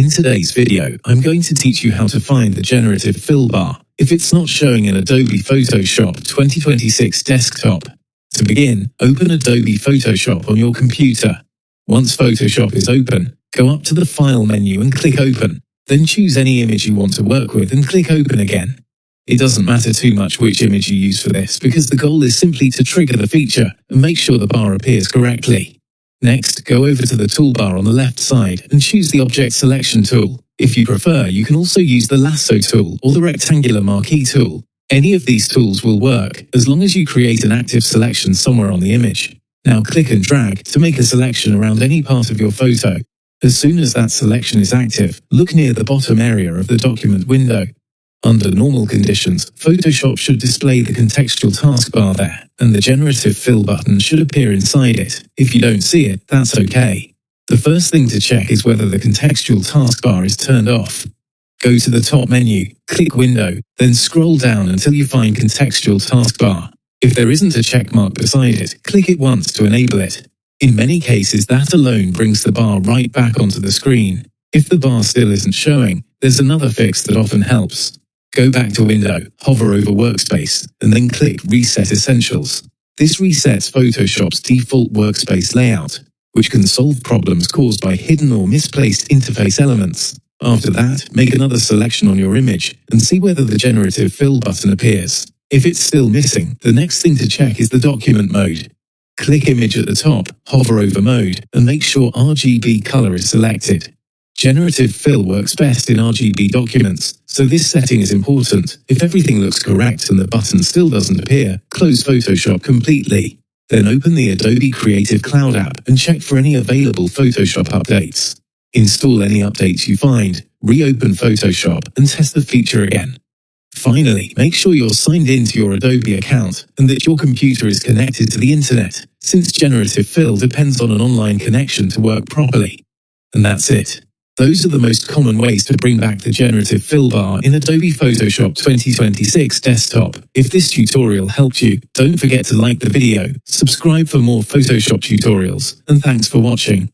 In today's video, I'm going to teach you how to find the Generative Fill bar if it's not showing in Adobe Photoshop 2026 desktop. To begin, open Adobe Photoshop on your computer. Once Photoshop is open, go up to the File menu and click Open. Then choose any image you want to work with and click Open again. It doesn't matter too much which image you use for this because the goal is simply to trigger the feature and make sure the bar appears correctly. Next, go over to the toolbar on the left side and choose the Object Selection tool. If you prefer, you can also use the Lasso tool or the Rectangular Marquee tool. Any of these tools will work as long as you create an active selection somewhere on the image. Now click and drag to make a selection around any part of your photo. As soon as that selection is active, look near the bottom area of the document window. Under normal conditions, Photoshop should display the contextual taskbar there, and the Generative Fill button should appear inside it. If you don't see it, that's okay. The first thing to check is whether the contextual taskbar is turned off. Go to the top menu, click Window, then scroll down until you find Contextual Taskbar. If there isn't a check mark beside it, click it once to enable it. In many cases, that alone brings the bar right back onto the screen. If the bar still isn't showing, there's another fix that often helps. Go back to Window, hover over Workspace, and then click Reset Essentials. This resets Photoshop's default workspace layout, which can solve problems caused by hidden or misplaced interface elements. After that, make another selection on your image and see whether the Generative Fill button appears. If it's still missing, the next thing to check is the document mode. Click Image at the top, hover over Mode, and make sure RGB color is selected. Generative Fill works best in RGB documents, so this setting is important. If everything looks correct and the button still doesn't appear, close Photoshop completely. Then open the Adobe Creative Cloud app and check for any available Photoshop updates. Install any updates you find, reopen Photoshop, and test the feature again. Finally, make sure you're signed into your Adobe account and that your computer is connected to the internet, since Generative Fill depends on an online connection to work properly. And that's it. Those are the most common ways to bring back the Generative Fill bar in Adobe Photoshop 2026 desktop. If this tutorial helped you, don't forget to like the video, subscribe for more Photoshop tutorials, and thanks for watching.